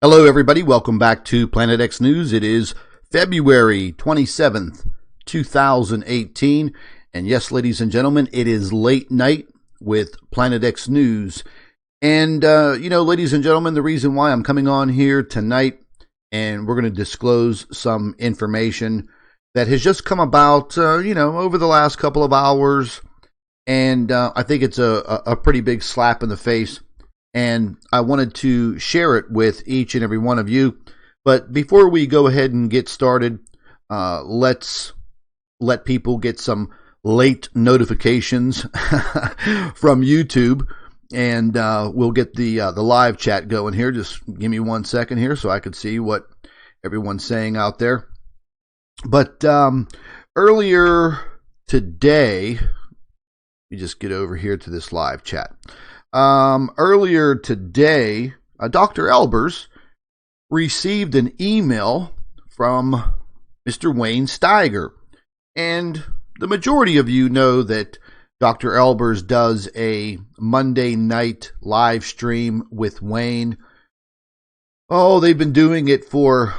Hello, everybody. Welcome back to Planet X News. It is February 27th, 2018. And yes, ladies and gentlemen, it is late night with Planet X News. And, ladies and gentlemen, the reason why I'm coming on here tonight and we're going to disclose some information that has just come about, over the last couple of hours. And I think it's a pretty big slap in the face. And I wanted to share it with each and every one of you. But before we go ahead and get started, let's let people get some late notifications from YouTube. And we'll get the live chat going here. Just give me 1 second here so I can see what everyone's saying out there. But earlier today, let me just get over here to this live chat. Earlier today, Dr. Albers received an email from Mr. Wayne Steiger. And the majority of you know that Dr. Albers does a Monday night live stream with Wayne. Oh, they've been doing it for,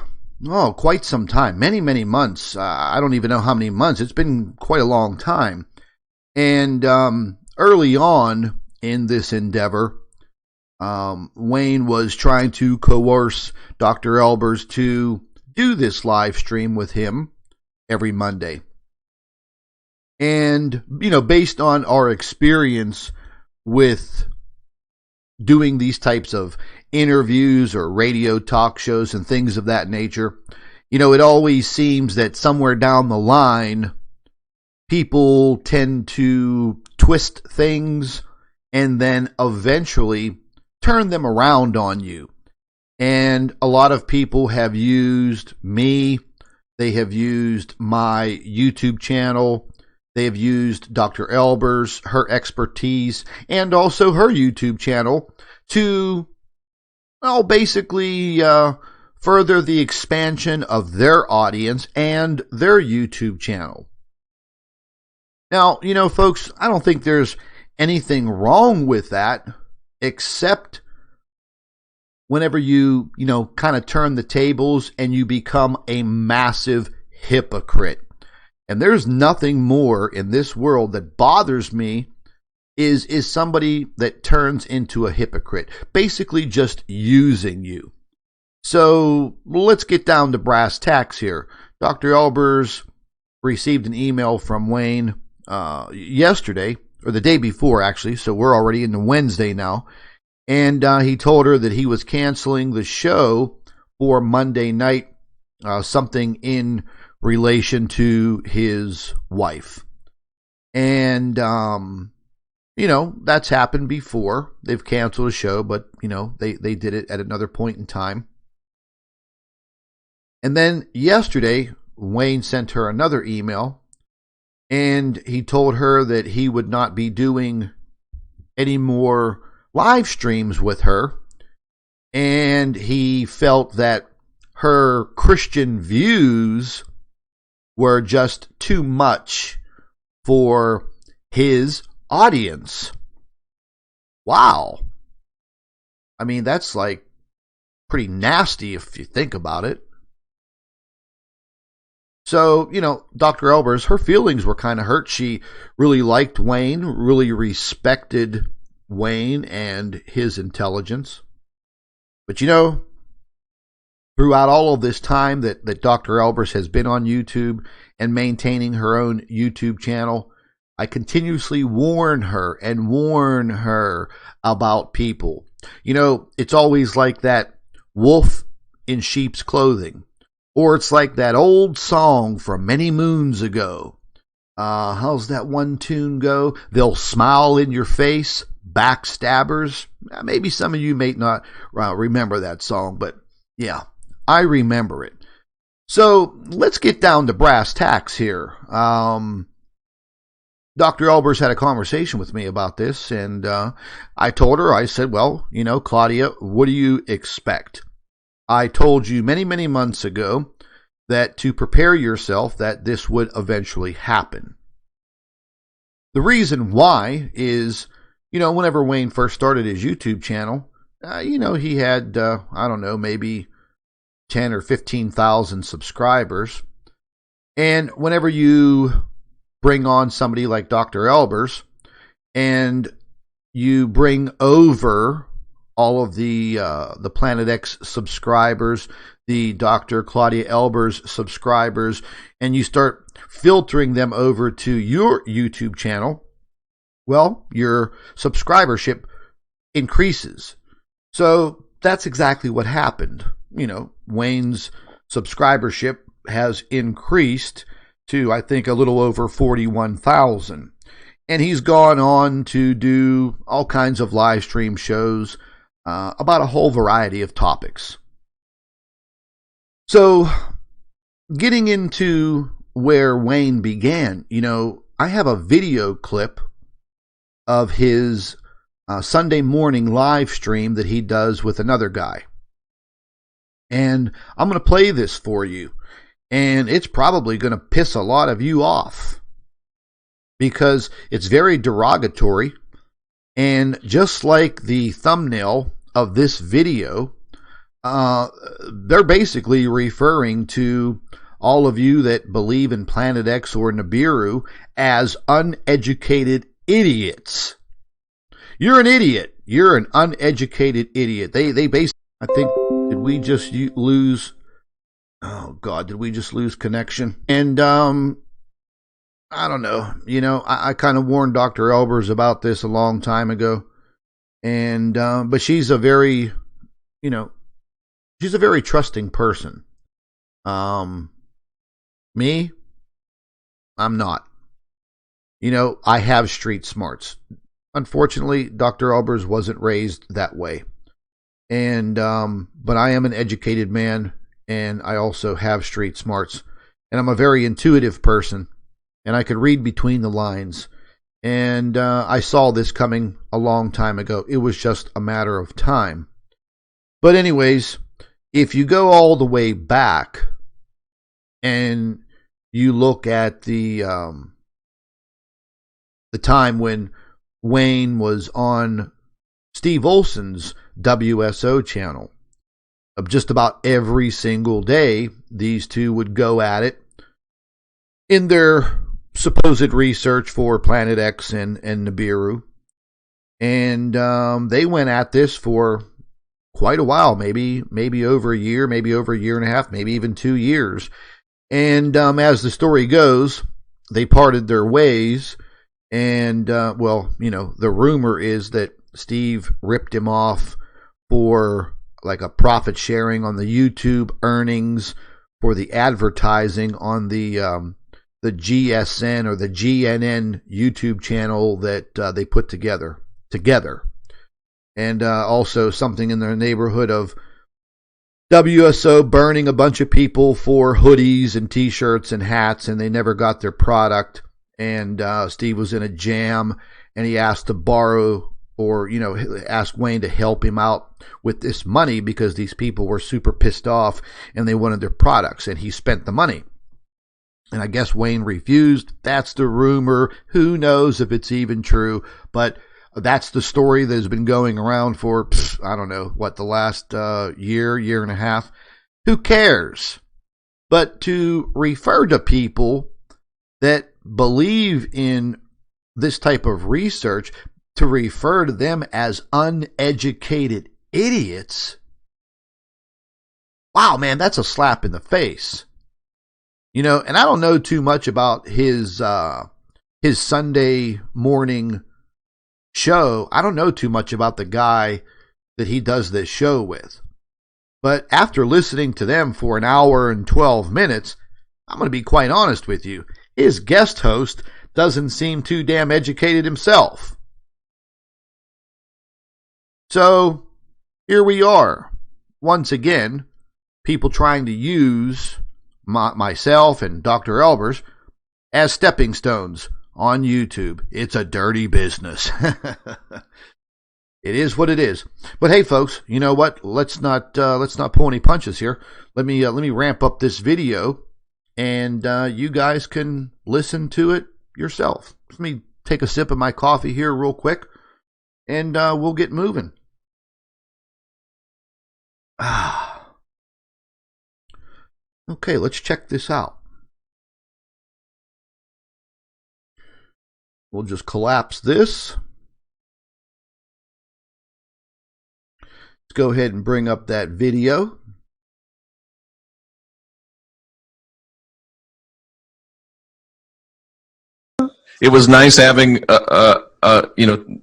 quite some time. Many, many months. I don't even know how many months. It's been quite a long time. And early on in this endeavor, Wayne was trying to coerce Dr. Albers to do this live stream with him every Monday. And, based on our experience with doing these types of interviews or radio talk shows and things of that nature, it always seems that somewhere down the line, people tend to twist things and then eventually turn them around on you. And a lot of people have used me. They have used my YouTube channel. They have used Dr. Albers, her expertise, and also her YouTube channel to, basically further the expansion of their audience and their YouTube channel. Now, folks, I don't think there's anything wrong with that, except whenever you kind of turn the tables and you become a massive hypocrite. And there's nothing more in this world that bothers me is somebody that turns into a hypocrite, basically just using you. So let's get down to brass tacks here. Dr. Albers received an email from Wayne yesterday, or the day before, actually, so we're already into Wednesday now. And he told her that he was canceling the show for Monday night, something in relation to his wife. And, that's happened before. They've canceled a show, but, they did it at another point in time. And then yesterday, Wayne sent her another email. And he told her that he would not be doing any more live streams with her. And he felt that her Christian views were just too much for his audience. Wow. I mean, that's like pretty nasty if you think about it. So, Dr. Albers, her feelings were kind of hurt. She really liked Wayne, really respected Wayne and his intelligence. But, throughout all of this time that Dr. Albers has been on YouTube and maintaining her own YouTube channel, I continuously warn her about people. It's always like that wolf in sheep's clothing. Or it's like that old song from many moons ago. How's that one tune go? They'll smile in your face, backstabbers. Maybe some of you may not remember that song, but yeah, I remember it. So let's get down to brass tacks here. Dr. Albers had a conversation with me about this, and I told her, I said, well, Claudia, what do you expect? I told you many, many months ago that to prepare yourself that this would eventually happen. The reason why is, whenever Wayne first started his YouTube channel, he had, I don't know, maybe 10 or 15,000 subscribers. And whenever you bring on somebody like Dr. Albers and you bring over all of the Planet X subscribers, the Dr. Claudia Albers subscribers, and you start filtering them over to your YouTube channel, well, your subscribership increases. So that's exactly what happened. Wayne's subscribership has increased to, I think, a little over 41,000. And he's gone on to do all kinds of live stream shows about a whole variety of topics. So, getting into where Wayne began, I have a video clip of his Sunday morning live stream that he does with another guy. And I'm going to play this for you. And it's probably going to piss a lot of you off because it's very derogatory. And just like the thumbnail of this video, they're basically referring to all of you that believe in Planet X or Nibiru as uneducated idiots. You're an idiot. You're an uneducated idiot. They basically, I think, did we just lose? Oh God, did we just lose connection? And I don't know. I kind of warned Dr. Albers about this a long time ago, and but she's a very, she's a very trusting person. Me, I'm not. I have street smarts. Unfortunately, Dr. Albers wasn't raised that way. And, but I am an educated man, and I also have street smarts. And I'm a very intuitive person, and I could read between the lines. And I saw this coming a long time ago. It was just a matter of time. But anyways, if you go all the way back and you look at the time when Wayne was on Steve Olson's WSO channel, just about every single day, these two would go at it in their supposed research for Planet X and Nibiru. And they went at this for quite a while, maybe over a year, maybe over a year and a half, maybe even 2 years. And as the story goes, they parted their ways. And, the rumor is that Steve ripped him off for like a profit sharing on the YouTube earnings for the advertising on the GSN or the GNN YouTube channel that they put together. And also something in the neighborhood of WSO burning a bunch of people for hoodies and t-shirts and hats, and they never got their product. And Steve was in a jam, and he asked to borrow or, asked Wayne to help him out with this money because these people were super pissed off and they wanted their products, and he spent the money. And I guess Wayne refused. That's the rumor. Who knows if it's even true, but that's the story that has been going around for, I don't know, the last year and a half. Who cares? But to refer to people that believe in this type of research, to refer to them as uneducated idiots, wow, man, that's a slap in the face. And I don't know too much about his Sunday morning show. I don't know too much about the guy that he does this show with. But after listening to them for an hour and 12 minutes, I'm going to be quite honest with you. His guest host doesn't seem too damn educated himself. So, here we are. Once again, people trying to use myself and Dr. Albers as stepping stones on YouTube. It's a dirty business. It is what it is. But hey, folks, you know what? Let's not pull any punches here. Let me ramp up this video, and you guys can listen to it yourself. Let me take a sip of my coffee here real quick, and we'll get moving. Okay, let's check this out. We'll just collapse this. Let's go ahead and bring up that video. It was nice having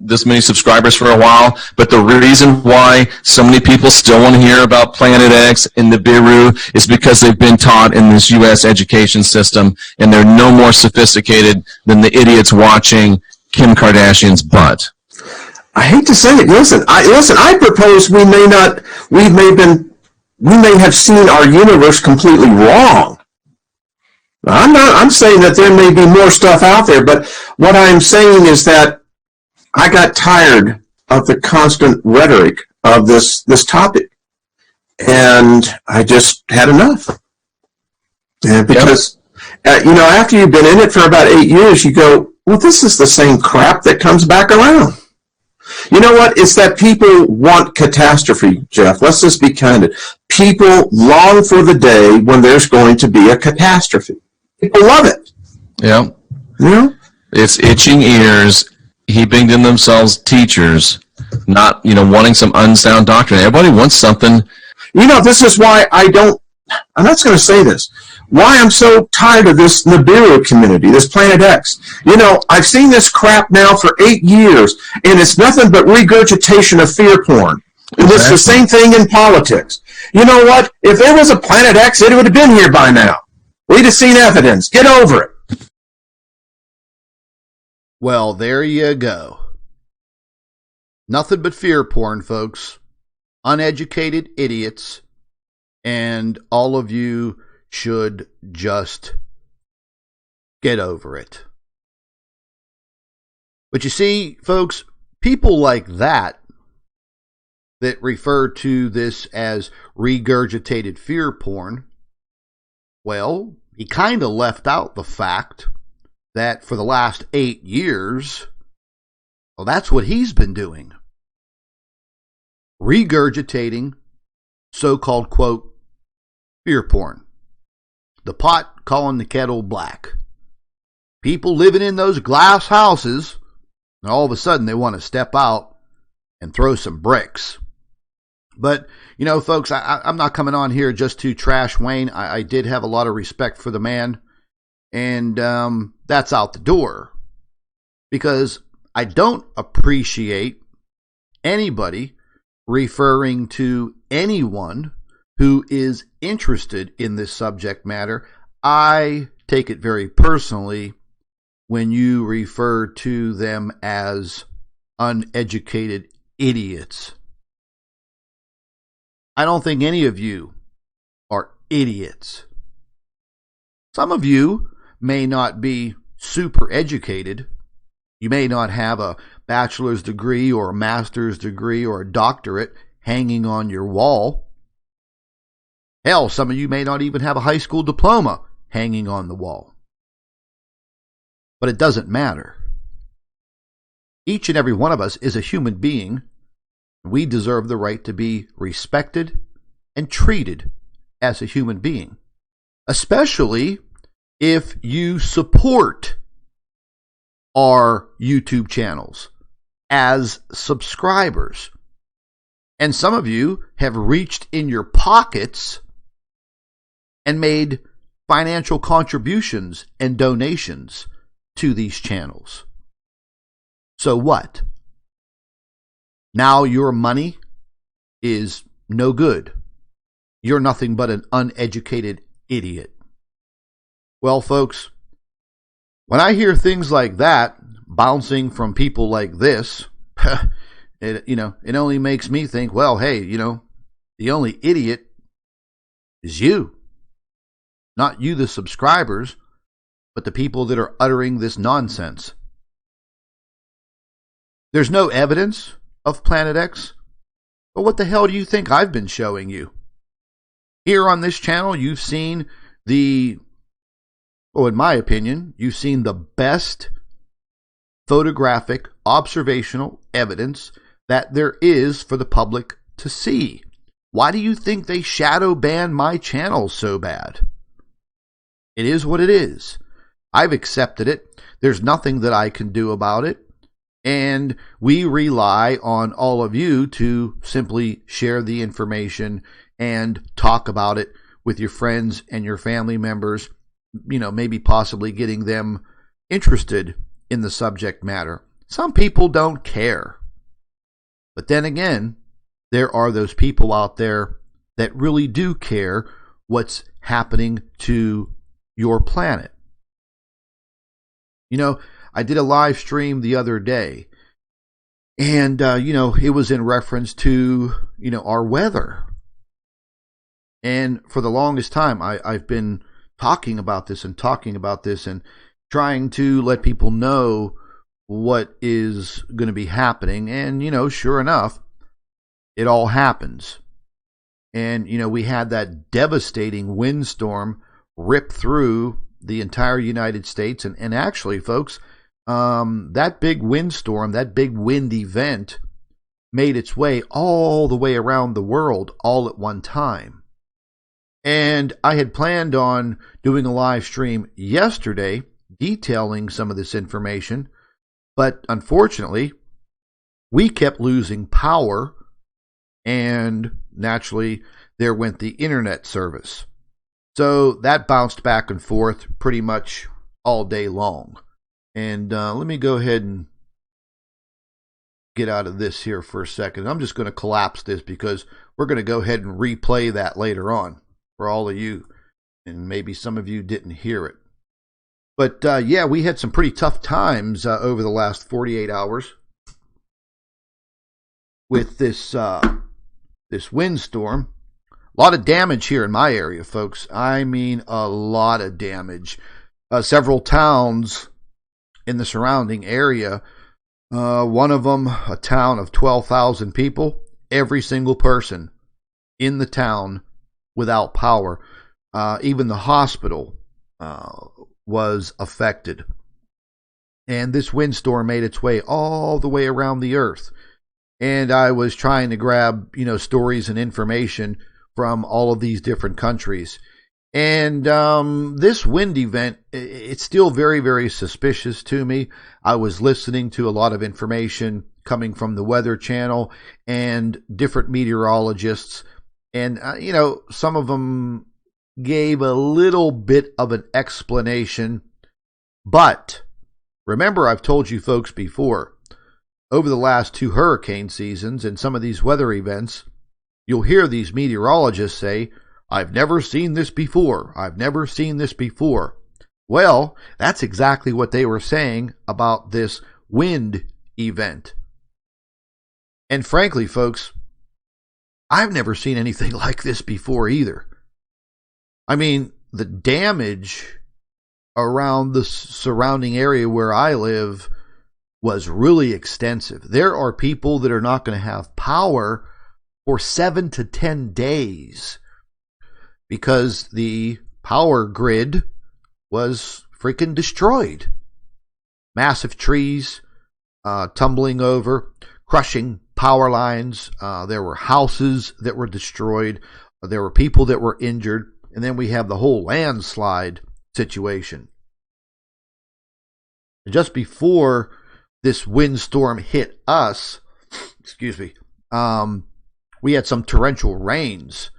this many subscribers for a while, but the reason why so many people still want to hear about Planet X and Nibiru is because they've been taught in this U.S. education system, and they're no more sophisticated than the idiots watching Kim Kardashian's butt. I hate to say it. Listen. I propose we may have seen our universe completely wrong. I'm saying that there may be more stuff out there, but what I'm saying is that I got tired of the constant rhetoric of this topic, and I just had enough. And because, after you've been in it for about 8 years, you go, well, this is the same crap that comes back around. You know what? It's that people want catastrophe, Jeff. Let's just be candid. People long for the day when there's going to be a catastrophe. People love it. Yeah. It's itching ears, heaping to themselves teachers, not, wanting some unsound doctrine. Everybody wants something. This is why I'm not going to say this, why I'm so tired of this Nibiru community, this Planet X. I've seen this crap now for 8 years, and it's nothing but regurgitation of fear porn. And it's the same thing in politics. You know what? If there was a Planet X, it would have been here by now. We'd have seen evidence. Get over it. Well, there you go. Nothing but fear porn, folks. Uneducated idiots. And all of you should just get over it. But you see, folks, people like that refer to this as regurgitated fear porn, well, he kind of left out the fact that for the last 8 years, well, that's what he's been doing. Regurgitating so-called, quote, fear porn. The pot calling the kettle black. People living in those glass houses, and all of a sudden they want to step out and throw some bricks. But, folks, I'm not coming on here just to trash Wayne. I did have a lot of respect for the man, and that's out the door. Because I don't appreciate anybody referring to anyone who is interested in this subject matter. I take it very personally when you refer to them as uneducated idiots. I don't think any of you are idiots. Some of you may not be super educated. You may not have a bachelor's degree or a master's degree or a doctorate hanging on your wall. Hell, some of you may not even have a high school diploma hanging on the wall. But it doesn't matter. Each and every one of us is a human being. We deserve the right to be respected and treated as a human being, especially if you support our YouTube channels as subscribers. And some of you have reached in your pockets and made financial contributions and donations to these channels. So what? Now your money is no good. You're nothing but an uneducated idiot. Well, folks, when I hear things like that bouncing from people like this, it only makes me think, well, hey, the only idiot is you. Not you, the subscribers, but the people that are uttering this nonsense. There's no evidence of Planet X? But what the hell do you think I've been showing you? Here on this channel, you've seen in my opinion, you've seen the best photographic observational evidence that there is for the public to see. Why do you think they shadow banned my channel so bad? It is what it is. I've accepted it. There's nothing that I can do about it. And we rely on all of you to simply share the information and talk about it with your friends and your family members, maybe possibly getting them interested in the subject matter. Some people don't care. But then again, there are those people out there that really do care what's happening to your planet. I did a live stream the other day, and, it was in reference to, our weather. And for the longest time, I've been talking about this and trying to let people know what is going to be happening. And, sure enough, it all happens. And, we had that devastating windstorm rip through the entire United States. And actually, folks, that big windstorm, that big wind event made its way all the way around the world all at one time. And I had planned on doing a live stream yesterday detailing some of this information, but unfortunately, we kept losing power, and naturally, there went the internet service. So that bounced back and forth pretty much all day long. And let me go ahead and get out of this here for a second. I'm just going to collapse this because we're going to go ahead and replay that later on for all of you. And maybe some of you didn't hear it. But yeah, we had some pretty tough times over the last 48 hours with this windstorm. A lot of damage here in my area, folks. I mean, a lot of damage. Several towns in the surrounding area. One of them, a town of 12,000 people. Every single person in the town without power. Even the hospital was affected. And this windstorm made its way all the way around the earth. And I was trying to grab, stories and information from all of these different countries. And this wind event, it's still very, very suspicious to me. I was listening to a lot of information coming from the Weather Channel and different meteorologists. And, some of them gave a little bit of an explanation. But remember, I've told you folks before, over the last 2 hurricane seasons and some of these weather events, you'll hear these meteorologists say, I've never seen this before. I've never seen this before. Well, that's exactly what they were saying about this wind event. And frankly, folks, I've never seen anything like this before either. I mean, the damage around the surrounding area where I live was really extensive. There are people that are not going to have power for 7 to 10 days. Because the power grid was freaking destroyed. Massive trees tumbling over, crushing power lines. There were houses that were destroyed. There were people that were injured. And then we have the whole landslide situation. Just before this windstorm hit us, we had some torrential rains.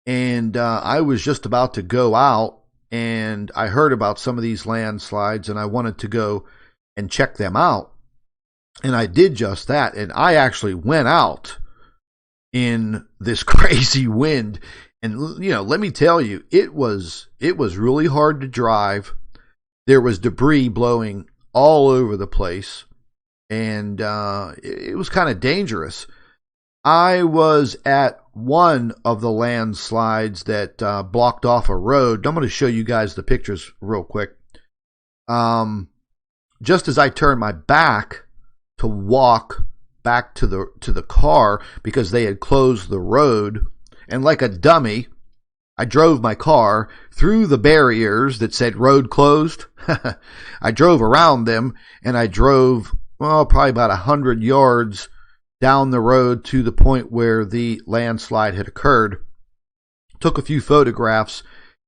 And I was just about to go out, and I heard about some of these landslides, and I wanted to go and check them out. And I did just that, and I actually went out in this crazy wind. And, let me tell you, it was really hard to drive. There was debris blowing all over the place, and it was kind of dangerous. I was at one of the landslides that blocked off a road. I'm going to show you guys the pictures real quick. Just as I turned my back to walk back to the car because they had closed the road, and like a dummy, I drove my car through the barriers that said road closed. I drove around them, and I drove probably about 100 yards down the road to the point where the landslide had occurred, took a few photographs,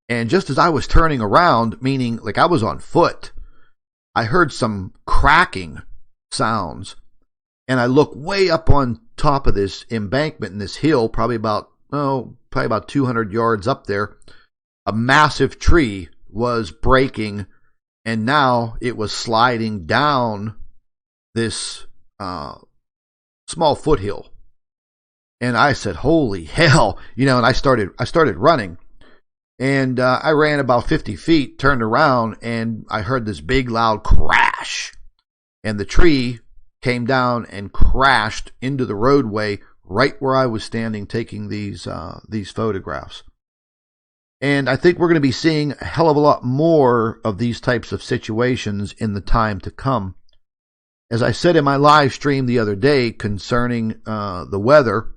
and just as I was turning around, meaning like I was on foot, I heard some cracking sounds, and I looked way up on top of this embankment in this hill, probably about 200 yards up there. A massive tree was breaking, and now it was sliding down this small foothill. And I said, "Holy hell!" And I started running, and I ran about 50 feet, turned around, and I heard this big loud crash, and the tree came down and crashed into the roadway right where I was standing taking these photographs. And I think we're going to be seeing a hell of a lot more of these types of situations in the time to come. As I said in my live stream the other day concerning the weather,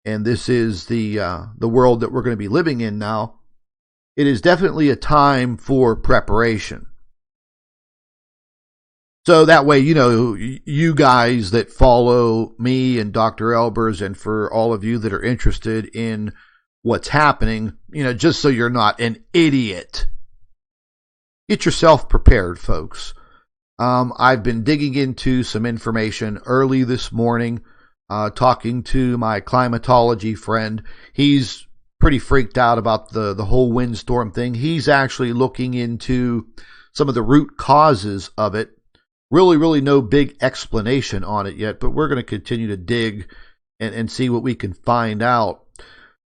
and this is the world that we're going to be living in now, it is definitely a time for preparation. So that way, you guys that follow me and Dr. Albers, and for all of you that are interested in what's happening, just so you're not an idiot. Get yourself prepared, folks. I've been digging into some information early this morning, talking to my climatology friend. He's pretty freaked out about the whole windstorm thing. He's actually looking into some of the root causes of it. Really no big explanation on it yet, but we're going to continue to dig and see what we can find out.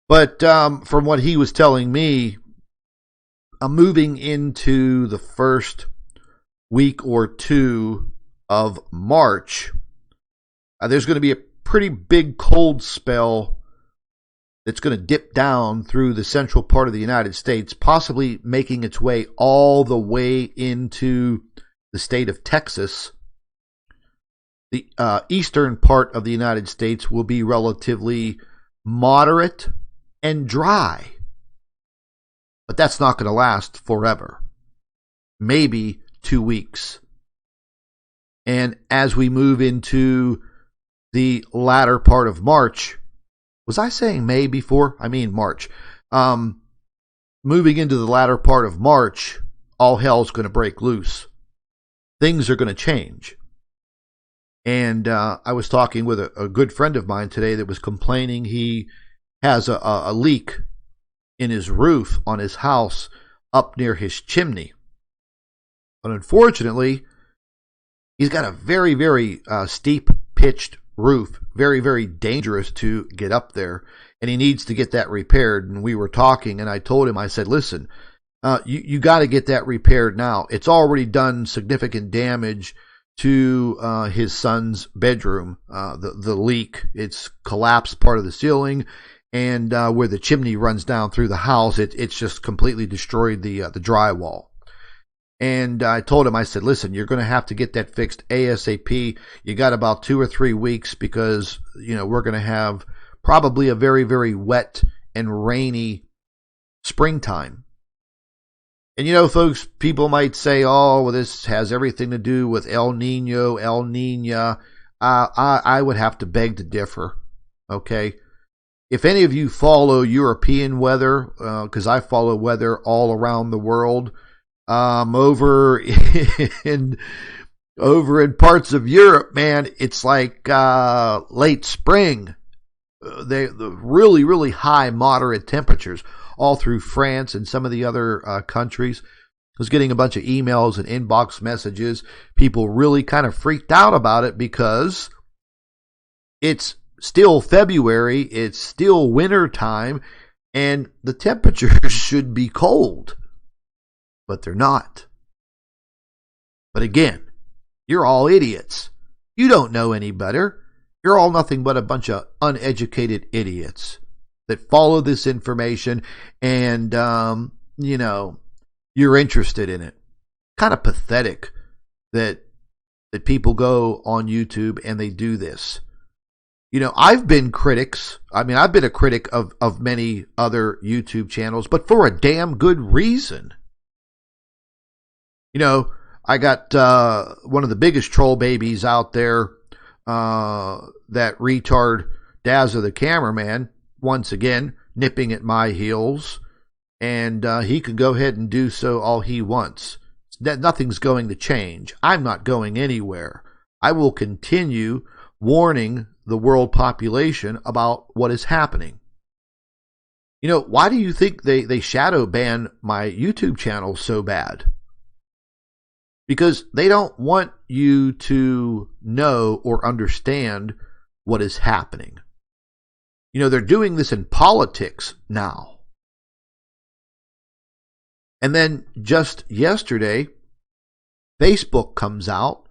But from what he was telling me, I'm moving into the first week or two of March. There's going to be a pretty big cold spell that's going to dip down through the central part of the United States, possibly making its way all the way into the state of Texas. The eastern part of the United States will be relatively moderate and dry. But that's not going to last forever. Maybe 2 weeks. And as we move into the latter part of March, was I saying May before? I mean March. Moving into the latter part of March, all hell's going to break loose. Things are going to change. And I was talking with a good friend of mine today that was complaining he has a leak in his roof on his house up near his chimney. But unfortunately, he's got a very, very steep pitched roof. Very, very dangerous to get up there. And he needs to get that repaired. And we were talking, and I told him, I said, listen, you got to get that repaired now. It's already done significant damage to his son's bedroom. The leak, it's collapsed part of the ceiling, and where the chimney runs down through the house, it's just completely destroyed the drywall. And I told him, I said, listen, you're going to have to get that fixed ASAP. You got about 2 or 3 weeks because, we're going to have probably a very, very wet and rainy springtime. And folks, people might say, oh, well, this has everything to do with El Nino, El Nina. I would have to beg to differ. Okay. If any of you follow European weather, because I follow weather all around the world, over in parts of Europe, man, it's like late spring. The really, really high moderate temperatures all through France and some of the other countries. I was getting a bunch of emails and inbox messages. People really kind of freaked out about it because it's still February, it's still winter time, and the temperatures should be cold. But they're not. But again, you're all idiots. You don't know any better. You're all nothing but a bunch of uneducated idiots that follow this information and, you're interested in it. Kind of pathetic that people go on YouTube and they do this. I've been critics. I've been a critic of many other YouTube channels, but for a damn good reason. I got one of the biggest troll babies out there that retard Dazza the cameraman, once again, nipping at my heels, and he can go ahead and do so all he wants. Nothing's going to change. I'm not going anywhere. I will continue warning the world population about what is happening. You know, why do you think they shadow ban my YouTube channel so bad? Because they don't want you to know or understand what is happening. You know, they're doing this in politics now. And then just yesterday, Facebook comes out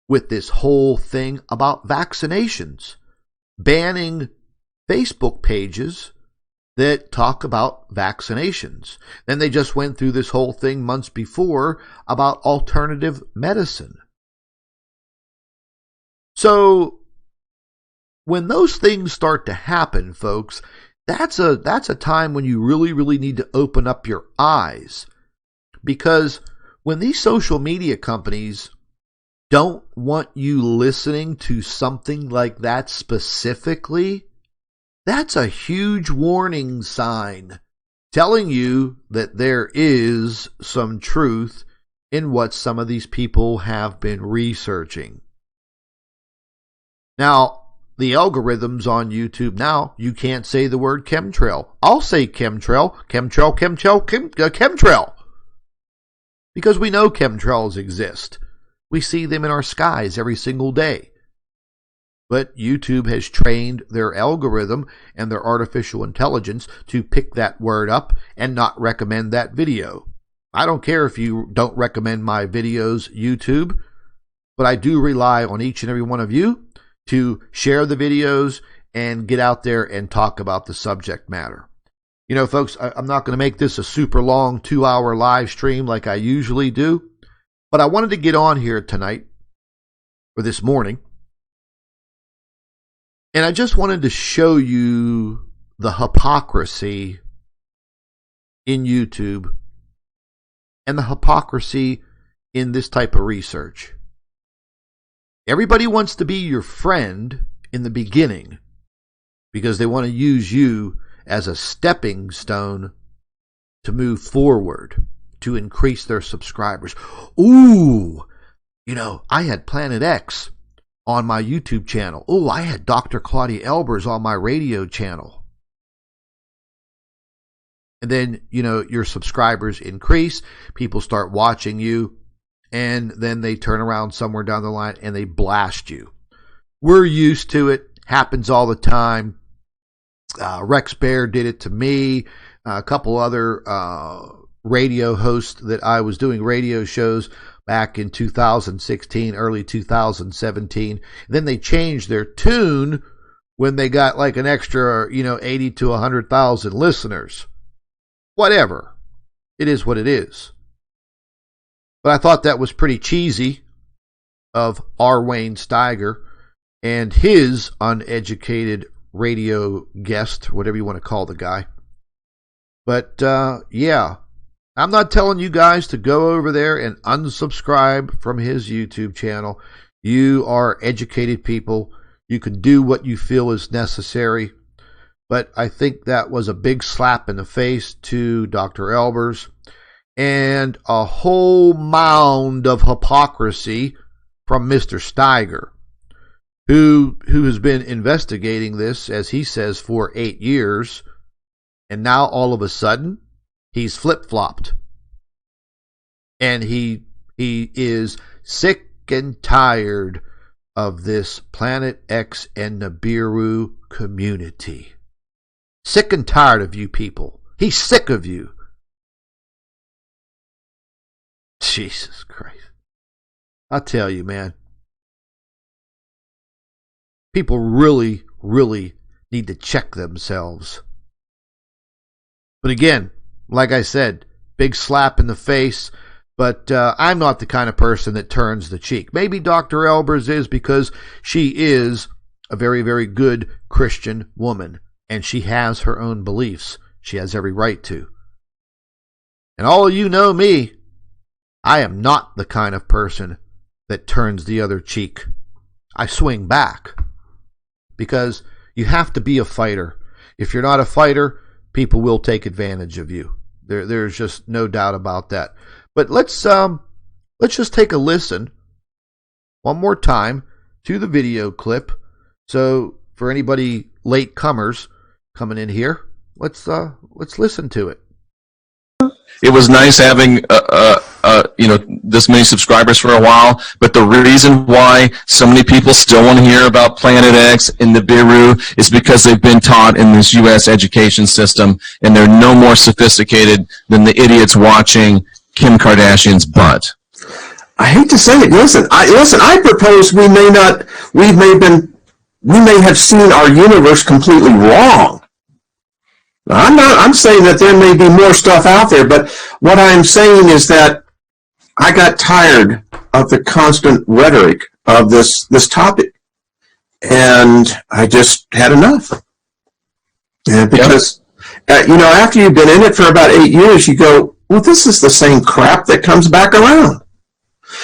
with this whole thing about vaccinations, banning Facebook pages that talk about vaccinations. Then they just went through this whole thing months before about alternative medicine. So when those things start to happen, folks, that's a time when you really need to open up your eyes. Because when these social media companies don't want you listening to something like that specifically, that's a huge warning sign telling you that there is some truth in what some of these people have been researching. Now, the algorithms on YouTube now, you can't say the word chemtrail. I'll say chemtrail, chemtrail. Because we know chemtrails exist. We see them in our skies every single day. But YouTube has trained their algorithm and their artificial intelligence to pick that word up and not recommend that video. I don't care if you don't recommend my videos, YouTube, but I do rely on each and every one of you to share the videos and get out there and talk about the subject matter. You know, folks, I'm not going to make this a super long 2-hour live stream like I usually do, but I wanted to get on here tonight, or this morning, and I just wanted to show you the hypocrisy in YouTube and the hypocrisy in this type of research. Everybody wants to be your friend in the beginning because they want to use you as a stepping stone to move forward, to increase their subscribers. Ooh, you know, I had Planet X on my YouTube channel. Oh, I had Dr. Claudia Albers on my radio channel. And then, you know, your subscribers increase, people start watching you, and then they turn around somewhere down the line and they blast you. We're used to it. Happens all the time. Rex Bear did it to me. A couple other radio hosts that I was doing radio shows back in 2016, early 2017. Then they changed their tune when they got like an extra, 80 to 100,000 listeners. Whatever. It is what it is. But I thought that was pretty cheesy of R. Wayne Steiger and his uneducated radio guest, whatever you want to call the guy. But yeah, I'm not telling you guys to go over there and unsubscribe from his YouTube channel. You are educated people. You can do what you feel is necessary. But I think that was a big slap in the face to Dr. Albers and a whole mound of hypocrisy from Mr. Steiger, who has been investigating this, as he says, for 8 years, and now all of a sudden he's flip-flopped, and he is sick and tired of this Planet X and Nibiru community. Sick and tired of you people. He's sick of you. Jesus Christ. I'll tell you, man. People really need to check themselves. But again, like I said, big slap in the face. But I'm not the kind of person that turns the cheek. Maybe Dr. Albers is, because she is a very good Christian woman. And she has her own beliefs. She has every right to. And all of you know me. I am not the kind of person that turns the other cheek. I swing back because you have to be a fighter. If you're not a fighter, people will take advantage of you. There's just no doubt about that. But let's just take a listen one more time to the video clip. So for anybody late comers coming in here, let's listen to it. It was nice having this many subscribers for a while, but the reason why so many people still want to hear about Planet X and the Nibiru is because they've been taught in this U.S. education system, and they're no more sophisticated than the idiots watching Kim Kardashian's butt. I hate to say it. Listen, I propose we may have seen our universe completely wrong. I'm saying that there may be more stuff out there, but what I'm saying is that I got tired of the constant rhetoric of this topic, and I just had enough. And because, after you've been in it for about 8 years, you go, well, this is the same crap that comes back around.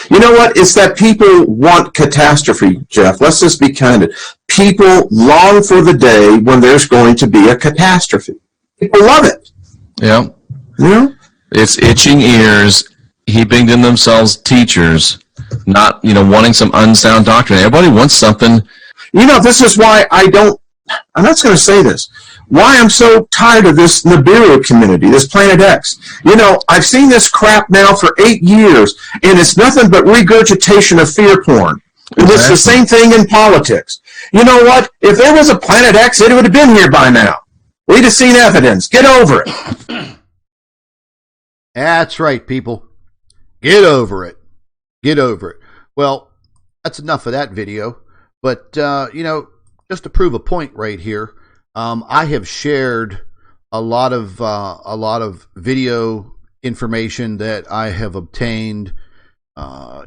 You know what? It's that people want catastrophe, Jeff. Let's just be candid. People long for the day when there's going to be a catastrophe. People love it. Yeah. Yeah. It's itching ears, heaping to themselves teachers, not, wanting some unsound doctrine. Everybody wants something. This is why I'm not going to say this, why I'm so tired of this Nibiru community, this Planet X. I've seen this crap now for 8 years, and it's nothing but regurgitation of fear porn. Exactly. It's the same thing in politics. You know what? If there was a Planet X, it would have been here by now. We'd have seen evidence. Get over it. That's right, people. Get over it. Get over it. Well, that's enough of that video. But, just to prove a point right here, I have shared a lot of video information that I have obtained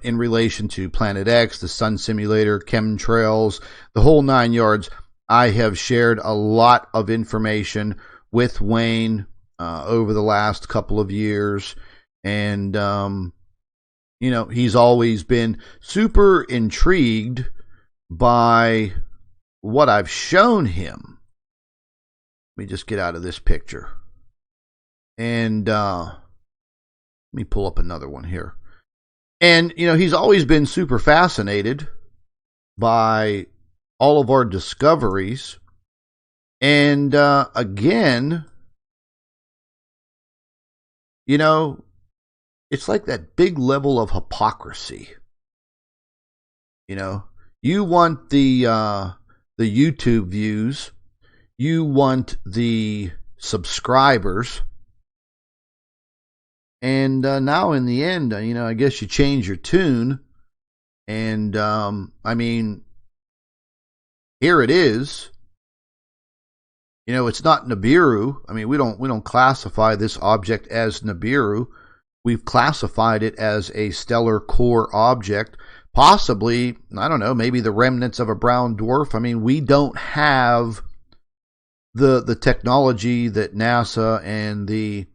in relation to Planet X, the Sun Simulator, chemtrails, the whole 9 yards. I have shared a lot of information with Wayne over the last couple of years, and he's always been super intrigued by what I've shown him. Let me just get out of this picture, and let me pull up another one here. And he's always been super fascinated by all of our discoveries. And again, it's like that big level of hypocrisy. You want the YouTube views, you want the subscribers, and now in the end, I guess you change your tune, and here it is. It's not Nibiru. We don't classify this object as Nibiru. We've classified it as a stellar core object, possibly, I don't know, maybe the remnants of a brown dwarf. We don't have the technology that NASA and the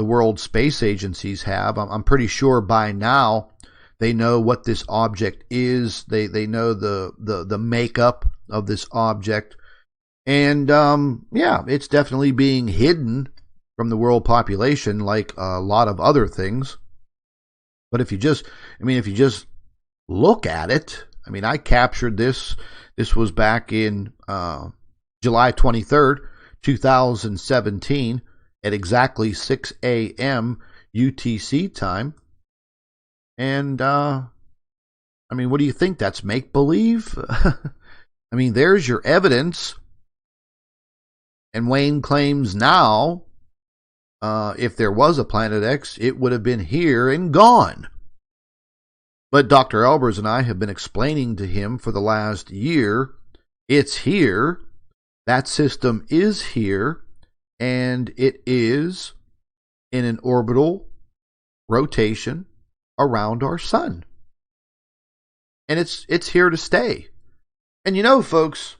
World Space Agencies have. I'm pretty sure by now they know what this object is. They know the makeup of this object. And it's definitely being hidden from the world population like a lot of other things. But if you just look at it, I captured this. This was back in July 23rd, 2017 at exactly 6 a.m. UTC time. And, what do you think? That's make-believe? There's your evidence. And Wayne claims now, if there was a Planet X, it would have been here and gone. But Dr. Albers and I have been explaining to him for the last year, it's here, that system is here, and it is in an orbital rotation around our sun. And it's here to stay. And folks,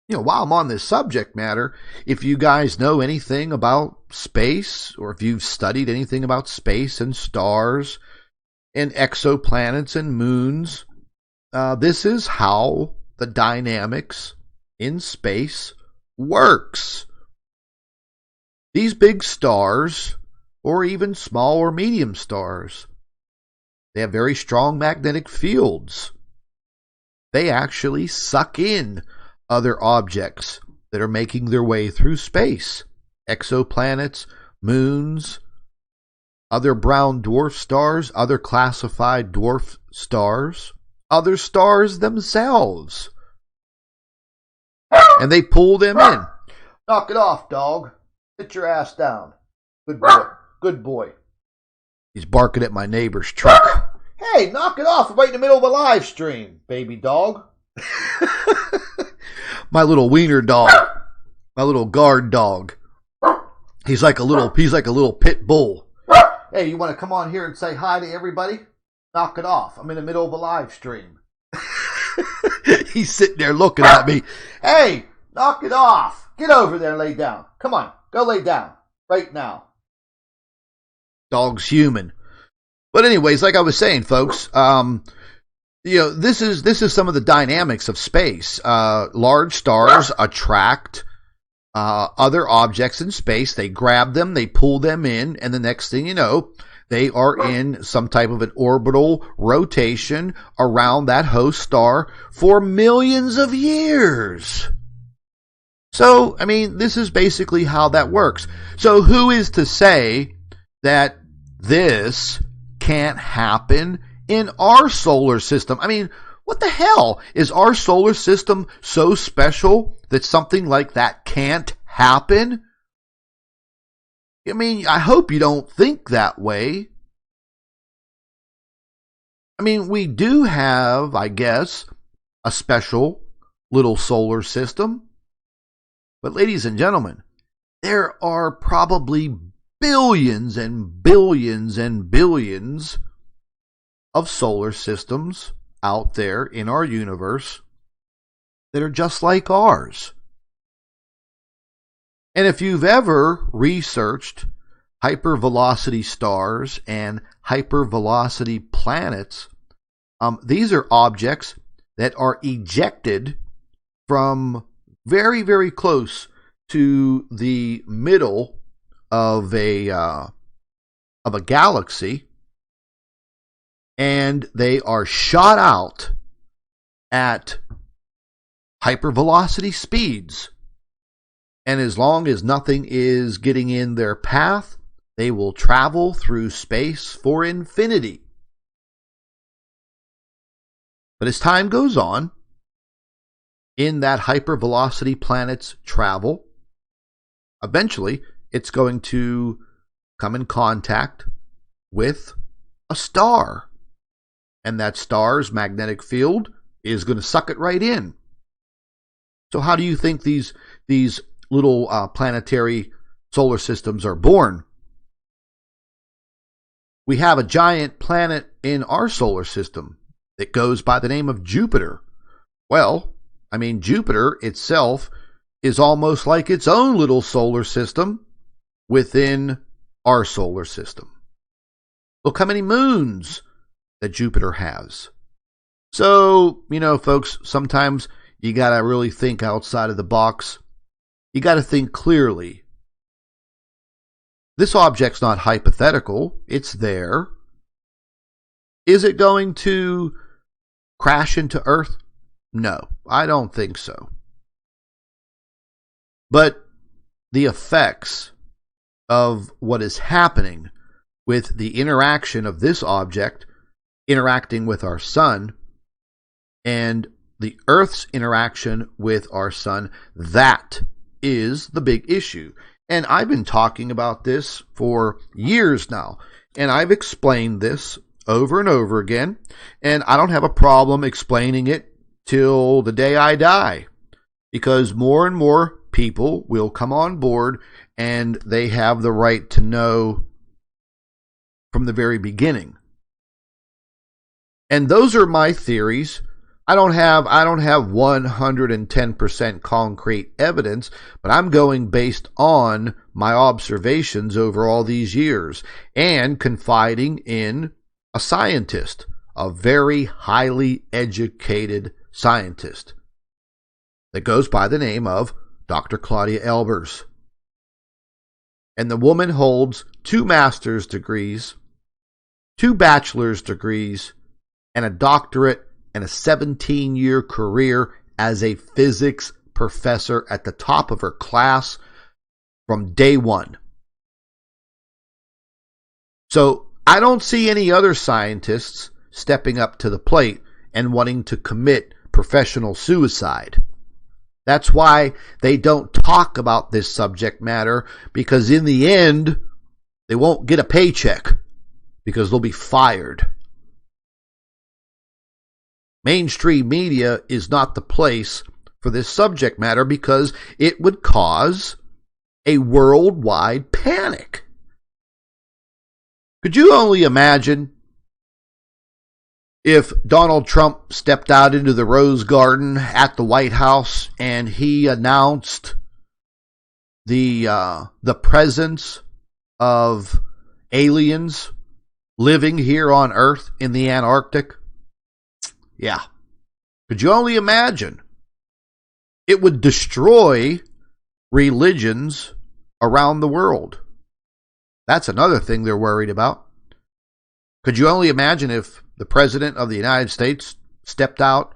while I'm on this subject matter, if you guys know anything about space, or if you've studied anything about space and stars and exoplanets and moons, this is how the dynamics in space works. These big stars, or even small or medium stars, they have very strong magnetic fields. They actually suck in other objects that are making their way through space. Exoplanets, moons, other brown dwarf stars, other classified dwarf stars, other stars themselves. And they pull them in. Knock it off, dog. Sit your ass down. Good boy. Good boy. He's barking at my neighbor's truck. Hey, knock it off. We're right in the middle of a live stream, baby dog. My little wiener dog. My little guard dog. He's like a little pit bull. Hey, you want to come on here and say hi to everybody? Knock it off. I'm in the middle of a live stream. He's sitting there looking at me. Hey, knock it off. Get over there and lay down. Come on, go lay down right now. Dog's human. But anyways, like I was saying, folks, this is some of the dynamics of space. Large stars attract other objects in space. They grab them, they pull them in, and the next thing you know, they are in some type of an orbital rotation around that host star for millions of years. So, I mean, this is basically how that works. So who is to say that this can't happen in our solar system? I mean, what the hell? Is our solar system so special that something like that can't happen? I mean, I hope you don't think that way. I mean, we do have, I guess, a special little solar system. But ladies and gentlemen, there are probably billions and billions and billions of solar systems out there in our universe that are just like ours. And if you've ever researched hypervelocity stars and hypervelocity planets, these are objects that are ejected from very, very close to the middle of a galaxy, and they are shot out at hypervelocity speeds. And as long as nothing is getting in their path, they will travel through space for infinity. But as time goes on, in that hypervelocity planet's travel, eventually it's going to come in contact with a star. And that star's magnetic field is going to suck it right in. So how do you think these little planetary solar systems are born? We have a giant planet in our solar system that goes by the name of Jupiter. Well, I mean, Jupiter itself is almost like its own little solar system within our solar system. Look how many moons that Jupiter has. So, folks, sometimes you got to really think outside of the box. You got to think clearly. This object's not hypothetical. It's there. Is it going to crash into Earth? No, I don't think so. But the effects of what is happening with the interaction of this object interacting with our sun and the Earth's interaction with our sun, that is the big issue. And I've been talking about this for years now, and I've explained this over and over again, and I don't have a problem explaining it till the day I die, because more and more people will come on board and they have the right to know from the very beginning. And those are my theories. I don't have 110% concrete evidence, but I'm going based on my observations over all these years and confiding in a scientist, a very highly educated scientist that goes by the name of Dr. Claudia Albers. And the woman holds 2 master's degrees, 2 bachelor's degrees, and a doctorate and a 17-year career as a physics professor at the top of her class from day one. So I don't see any other scientists stepping up to the plate and wanting to commit professional suicide. That's why they don't talk about this subject matter, because in the end, they won't get a paycheck because they'll be fired. Mainstream media is not the place for this subject matter because it would cause a worldwide panic. Could you only imagine if Donald Trump stepped out into the Rose Garden at the White House and he announced the presence of aliens living here on Earth in the Antarctic? Yeah. Could you only imagine? It would destroy religions around the world. That's another thing they're worried about. Could you only imagine if the President of the United States stepped out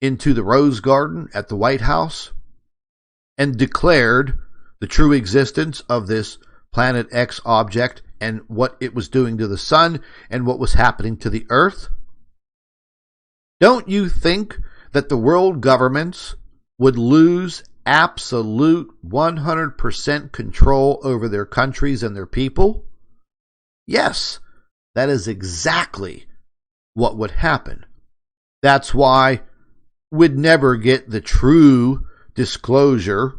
into the Rose Garden at the White House and declared the true existence of this Planet X object and what it was doing to the sun and what was happening to the Earth? Don't you think that the world governments would lose absolute 100% control over their countries and their people? Yes, that is exactly what would happen. That's why we'd never get the true disclosure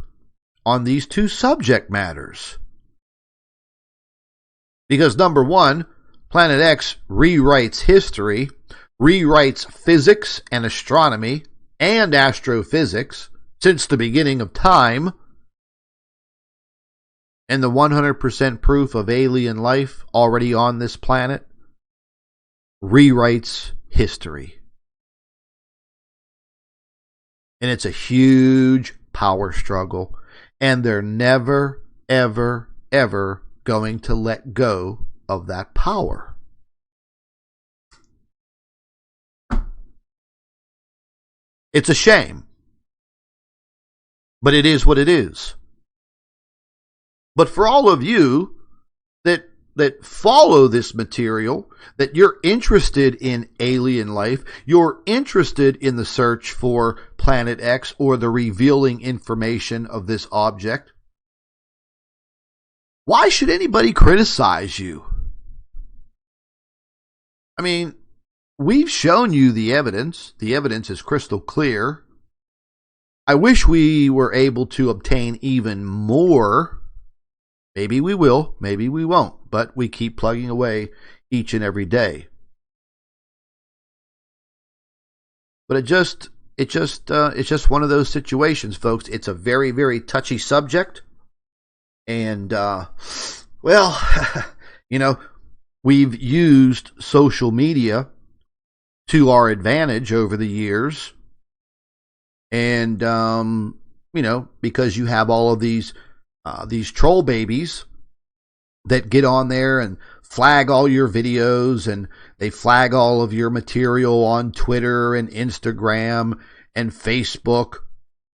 on these 2 subject matters. Because number one, Planet X rewrites history, rewrites physics and astronomy and astrophysics since the beginning of time, and the 100% proof of alien life already on this planet rewrites history. And it's a huge power struggle, and they're never, ever, ever going to let go of that power. It's a shame, but it is what it is. But for all of you that follow this material, that you're interested in alien life, you're interested in the search for Planet X or the revealing information of this object, why should anybody criticize you? I mean, we've shown you the evidence. The evidence is crystal clear. I wish we were able to obtain even more. Maybe we will, maybe we won't, but we keep plugging away each and every day. But it's just one of those situations, folks. It's a very, very touchy subject. And, well, you know, we've used social media to our advantage over the years. And, you know, because you have all of these troll babies that get on there and flag all your videos, and they flag all of your material on Twitter and Instagram and Facebook.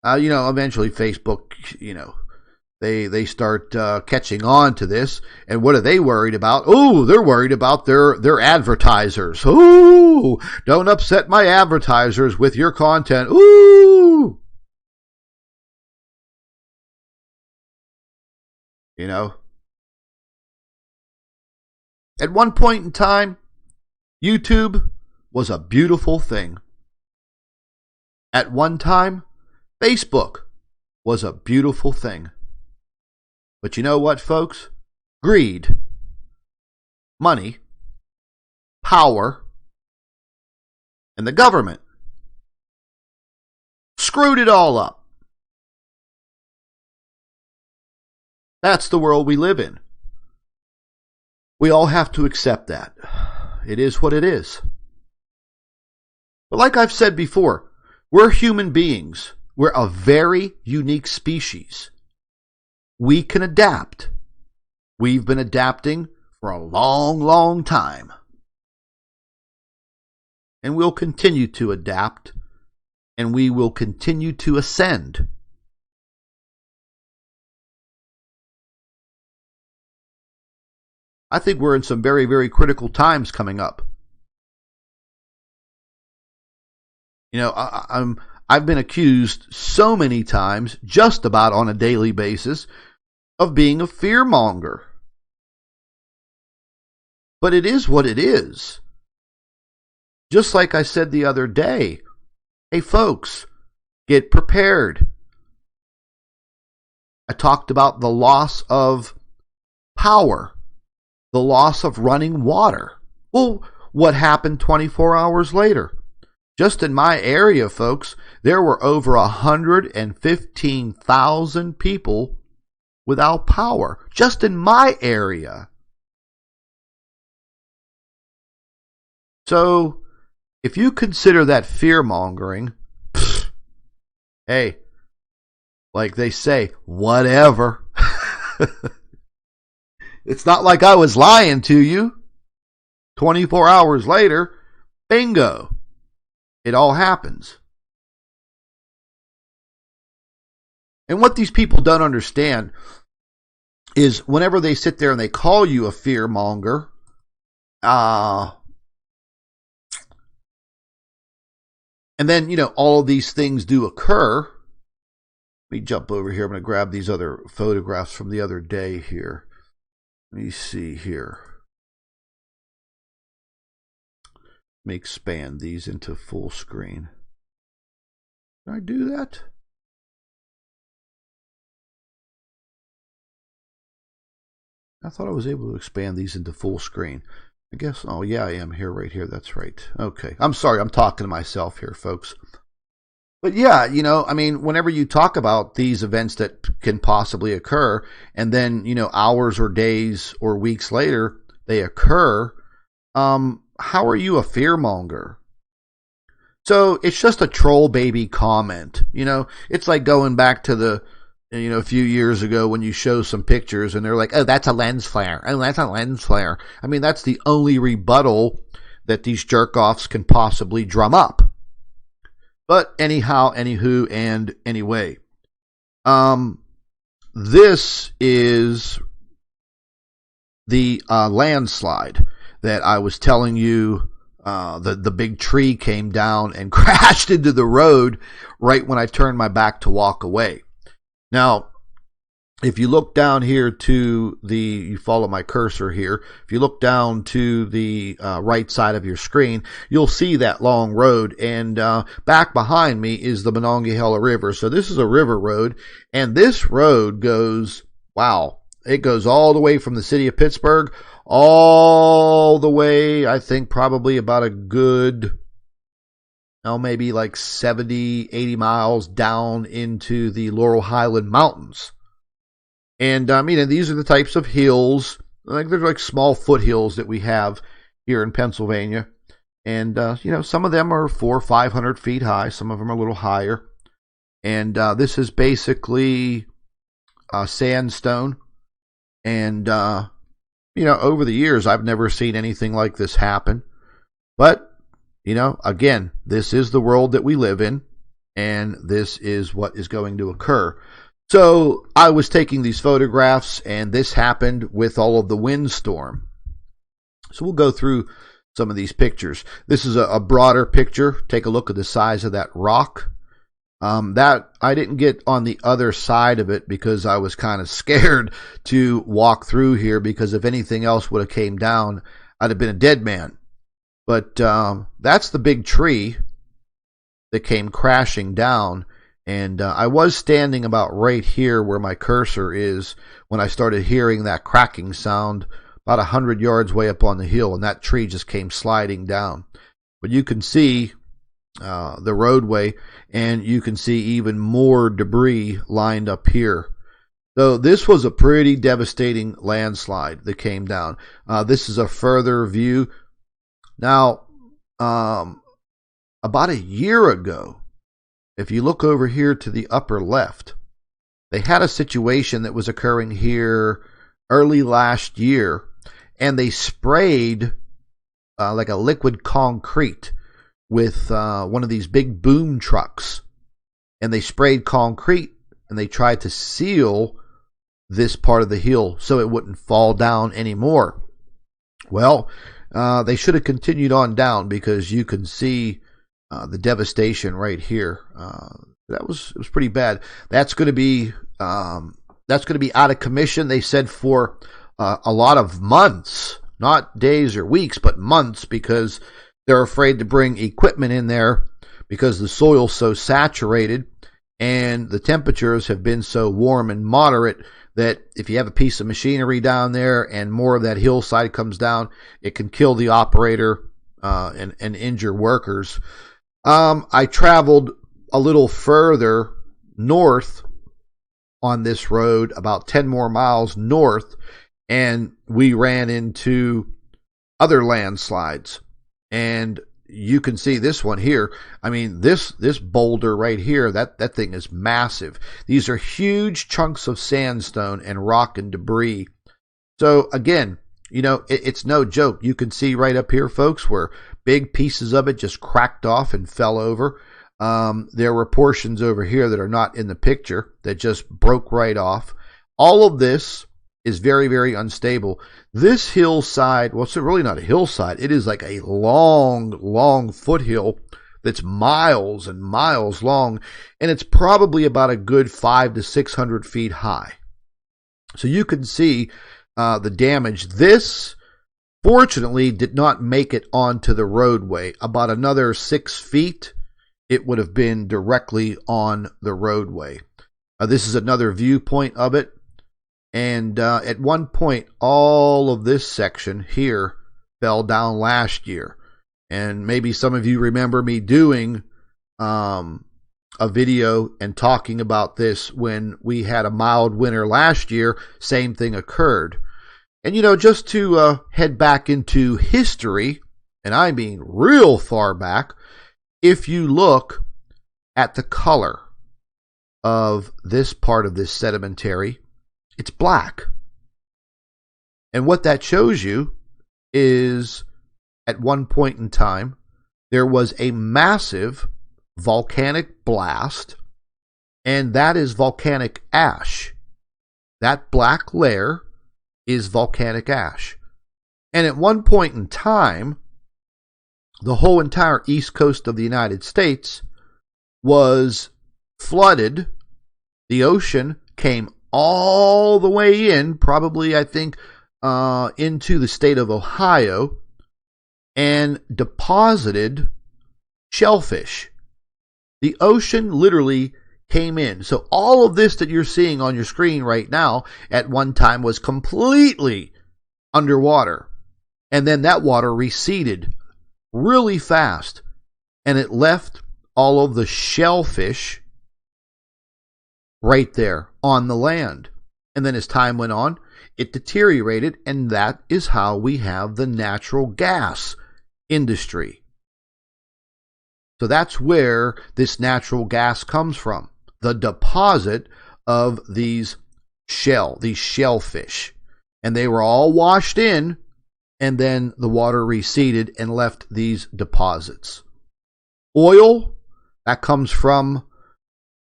You know, eventually Facebook, you know, they start catching on to this. And what are they worried about? Oh, they're worried about their advertisers. Oh, don't upset my advertisers with your content. Ooh. You know, at one point in time, YouTube was a beautiful thing. At one time, Facebook was a beautiful thing. But you know what, folks? Greed, money, power, and the government screwed it all up. That's the world we live in. We all have to accept that. It is what it is. But like I've said before, we're human beings. We're a very unique species. We can adapt. We've been adapting for a long, long time. And we'll continue to adapt, and we will continue to ascend. I think we're in some very, very critical times coming up. You know, I've been accused so many times, just about on a daily basis, of being a fearmonger. But it is what it is. Just like I said the other day, hey folks, get prepared. I talked about the loss of power, the loss of running water. Well, what happened 24 hours later? Just in my area, folks, there were over 115,000 people without power. Just in my area. So, if you consider that fear-mongering, hey, like they say, whatever. It's not like I was lying to you. 24 hours later, bingo. It all happens. And what these people don't understand is whenever they sit there and they call you a fearmonger, and then, you know, all of these things do occur. Let me jump over here. I'm going to grab these other photographs from the other day here. Let me see here. Let me expand these into full screen. Can I do that? I thought I was able to expand these into full screen. I guess, oh yeah, I am here, right here. That's right. Okay. I'm sorry, I'm talking to myself here, folks. But yeah, you know, I mean, whenever you talk about these events that can possibly occur, and then, you know, hours or days or weeks later, they occur, how are you a fearmonger? So it's just a troll baby comment. You know, it's like going back to the, you know, a few years ago when you show some pictures and they're like, oh, that's a lens flare. Oh, that's a lens flare. I mean, that's the only rebuttal that these jerk-offs can possibly drum up. But anyhow, anywho, and anyway, this is the landslide that I was telling you. The big tree came down and crashed into the road right when I turned my back to walk away. Now, if you look down here to the, you follow my cursor here, if you look down to the right side of your screen, you'll see that long road, and back behind me is the Monongahela River. So this is a river road, and this road goes, wow, it goes all the way from the city of Pittsburgh, all the way, I think probably about a good, maybe like 70, 80 miles down into the Laurel Highland Mountains. And I mean, these are the types of hills, like they're like small foothills that we have here in Pennsylvania. And, you know, some of them are 400 or 500 feet high. Some of them are a little higher. And this is basically sandstone. And, you know, over the years, I've never seen anything like this happen. But, you know, again, this is the world that we live in, and this is what is going to occur. So I was taking these photographs, and this happened with all of the windstorm. So we'll go through some of these pictures. This is a broader picture. Take a look at the size of that rock. That I didn't get on the other side of it because I was kind of scared to walk through here, because if anything else would have came down, I'd have been a dead man. But that's the big tree that came crashing down. And I was standing about right here where my cursor is when I started hearing that cracking sound about 100 yards way up on the hill, and that tree just came sliding down. But you can see the roadway, and you can see even more debris lined up here. So this was a pretty devastating landslide that came down. This is a further view. Now, about a year ago, if you look over here to the upper left, they had a situation that was occurring here early last year, and they sprayed like a liquid concrete with one of these big boom trucks. And they sprayed concrete, and they tried to seal this part of the hill so it wouldn't fall down anymore. Well, they should have continued on down, because you can see the devastation right here. It was pretty bad. That's going to be out of commission, they said, for a lot of months, not days or weeks, but months, because they're afraid to bring equipment in there because the soil's so saturated and the temperatures have been so warm and moderate that if you have a piece of machinery down there and more of that hillside comes down, it can kill the operator and injure workers. I traveled a little further north on this road, about 10 more miles north, and we ran into other landslides. And you can see this one here. I mean, this boulder right here, that thing is massive. These are huge chunks of sandstone and rock and debris. So again, it's no joke. You can see right up here, folks, where big pieces of it just cracked off and fell over. There were portions over here that are not in the picture that just broke right off. All of this is very, very unstable. This hillside, well, it's really not a hillside. It is like a long, long foothill that's miles and miles long, and it's probably about a good 500 to 600 feet high. So you can see the damage. This, fortunately, did not make it onto the roadway. About another 6 feet, it would have been directly on the roadway. This is another viewpoint of it. And at one point, all of this section here fell down last year. And maybe some of you remember me doing a video and talking about this when we had a mild winter last year. Same thing occurred. And, just to head back into history, and I mean real far back, if you look at the color of this part of this sedimentary, it's black. And what that shows you is at one point in time, there was a massive volcanic blast, and that is volcanic ash. That black layer is volcanic ash. And at one point in time, the whole entire east coast of the United States was flooded. The ocean came all the way in, probably, I think, into the state of Ohio, and deposited shellfish. The ocean literally came in. So all of this that you're seeing on your screen right now at one time was completely underwater. And then that water receded really fast, and it left all of the shellfish right there on the land. And then as time went on, it deteriorated, and that is how we have the natural gas industry. So that's where this natural gas comes from, the deposit of these shellfish. And they were all washed in, and then the water receded and left these deposits. Oil, that comes from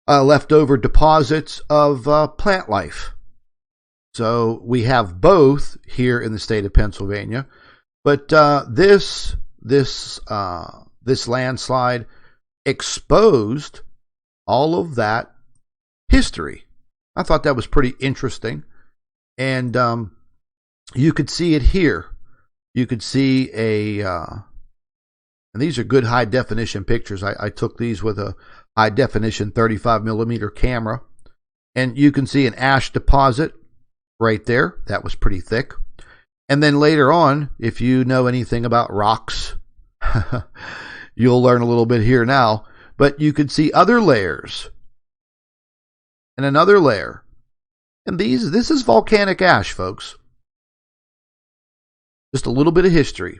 leftover deposits of plant life. So we have both here in the state of Pennsylvania. But this landslide exposed all of that history. I thought that was pretty interesting. And you could see it here. You could see and these are good high definition pictures. I took these with a high definition 35 millimeter camera. And you can see an ash deposit right there. That was pretty thick. And then later on, if you know anything about rocks, you'll learn a little bit here now. But you could see other layers and another layer. And this is volcanic ash, folks. Just a little bit of history.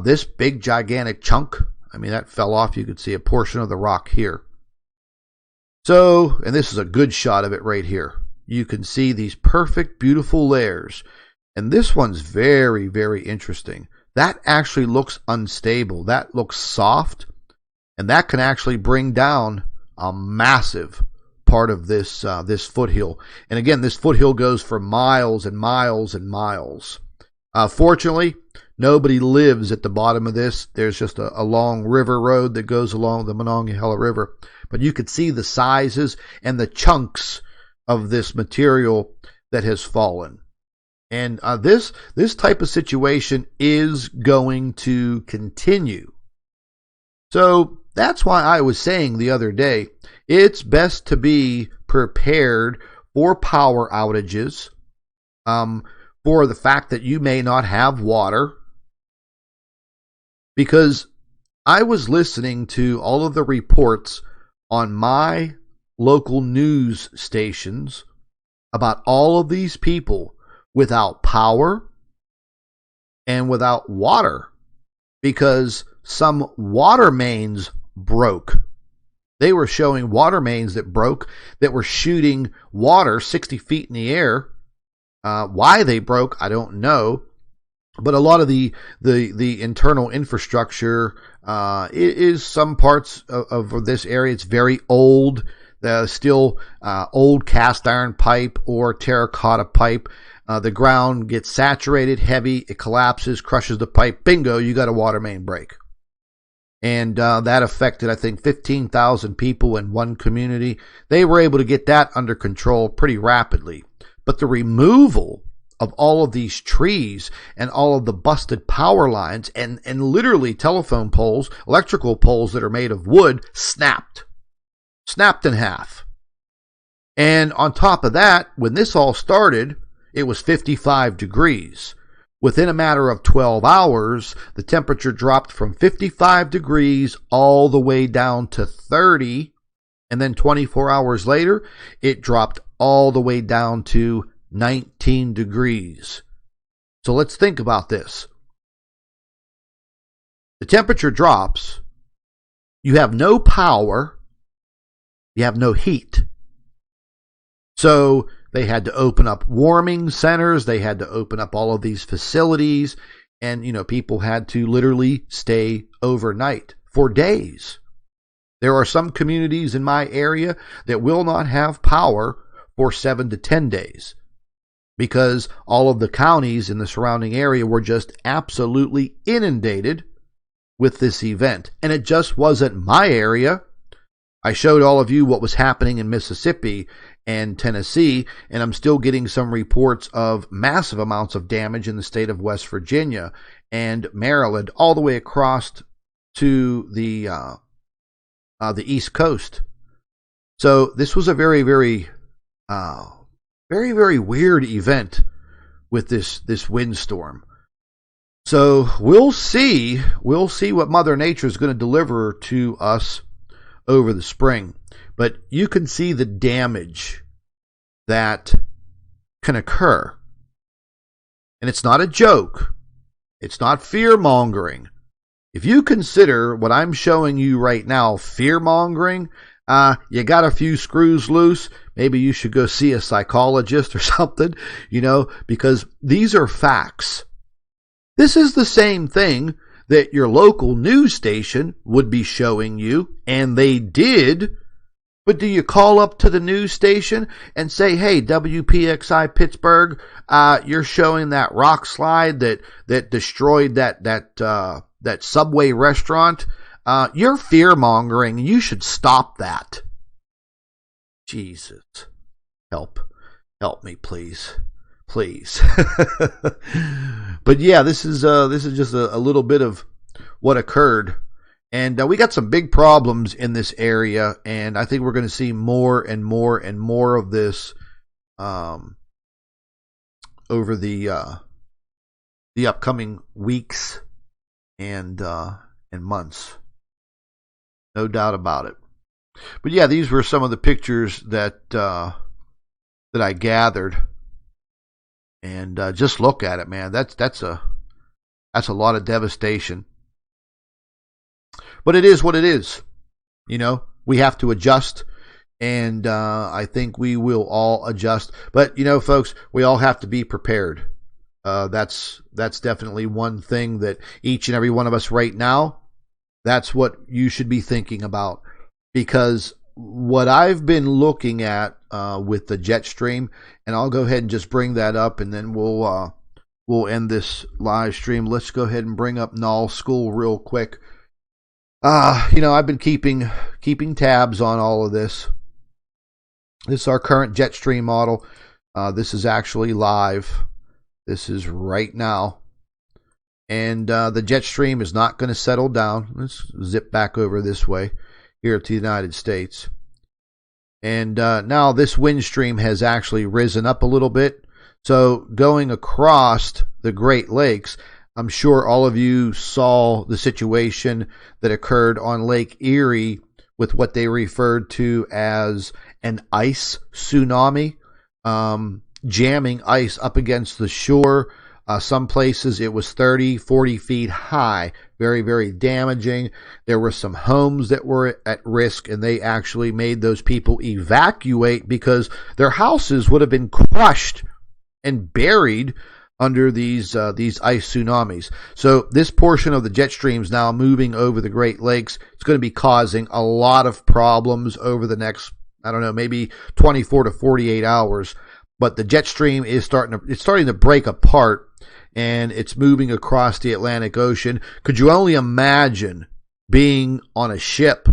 This big gigantic chunk I mean, that fell off. You could see a portion of the rock here. So, and this is a good shot of it right here. You can see these perfect, beautiful layers. And this one's very, very interesting. That actually looks unstable. That looks soft. And that can actually bring down a massive part of this this foothill. And again, this foothill goes for miles and miles and miles. Fortunately, nobody lives at the bottom of this. There's just a long river road that goes along the Monongahela River. But you could see the sizes and the chunks of this material that has fallen. And this type of situation is going to continue. So that's why I was saying the other day, it's best to be prepared for power outages, for the fact that you may not have water. Because I was listening to all of the reports on my local news stations about all of these people without power and without water because some water mains broke. They were showing water mains that broke, that were shooting water 60 feet in the air. Why they broke, I don't know. But a lot of the internal infrastructure is some parts of this area. It's very old. Still old cast iron pipe or terracotta pipe. The ground gets saturated, heavy, it collapses, crushes the pipe. Bingo, you got a water main break. And that affected, I think, 15,000 people in one community. They were able to get that under control pretty rapidly. But the removal of all of these trees and all of the busted power lines and literally telephone poles, electrical poles that are made of wood, snapped in half. And on top of that, when this all started, it was 55 degrees. Within a matter of 12 hours, the temperature dropped from 55 degrees all the way down to 30. And then 24 hours later, it dropped all the way down to 19 degrees. So let's think about this. The temperature drops. You have no power. You have no heat. So they had to open up warming centers. They had to open up all of these facilities. And, people had to literally stay overnight for days. There are some communities in my area that will not have power for 7 to 10 days because all of the counties in the surrounding area were just absolutely inundated with this event. And it just wasn't my area. I showed all of you what was happening in Mississippi and Tennessee, and I'm still getting some reports of massive amounts of damage in the state of West Virginia and Maryland, all the way across to the East Coast. So this was a very, very, very, very weird event with this windstorm. So we'll see what Mother Nature is going to deliver to us over the spring. But you can see the damage that can occur. And it's not a joke. It's not fear-mongering. If you consider what I'm showing you right now fear-mongering, you got a few screws loose, maybe you should go see a psychologist or something, because these are facts. This is the same thing that your local news station would be showing you, and they did. But do you call up to the news station and say, hey, WPXI Pittsburgh, you're showing that rock slide that destroyed that Subway restaurant? You're fear-mongering. You should stop that. Jesus. Help me, please. Please. But yeah, this is just a little bit of what occurred. And we got some big problems in this area, and I think we're going to see more and more and more of this over the upcoming weeks and months. No doubt about it. But yeah, these were some of the pictures that I gathered, and just look at it, man. That's a lot of devastation. But it is what it is. We have to adjust, and I think we will all adjust. But, folks, we all have to be prepared. That's definitely one thing that each and every one of us right now, that's what you should be thinking about. Because what I've been looking at with the jet stream, and I'll go ahead and just bring that up, and then we'll end this live stream. Let's go ahead and bring up Null School real quick. I've been keeping tabs on all of this. This is our current jet stream model. This is actually live. This is right now. And the jet stream is not going to settle down. Let's zip back over this way here to the United States. And now this wind stream has actually risen up a little bit. So going across the Great Lakes, I'm sure all of you saw the situation that occurred on Lake Erie with what they referred to as an ice tsunami, jamming ice up against the shore. Some places it was 30, 40 feet high. Very, very damaging. There were some homes that were at risk, and they actually made those people evacuate because their houses would have been crushed and buried under these ice tsunamis. So this portion of the jet stream is now moving over the Great Lakes. It's going to be causing a lot of problems over the next, maybe 24 to 48 hours. But the jet stream is starting to break apart, and it's moving across the Atlantic Ocean. Could you only imagine being on a ship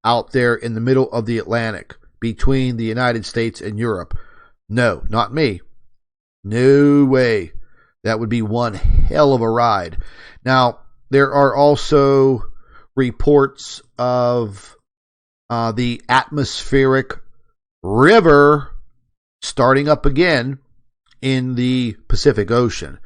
out there in the middle of the Atlantic between the United States and Europe? No, not me. No way. That would be one hell of a ride. Now, there are also reports of the atmospheric river starting up again in the Pacific Ocean.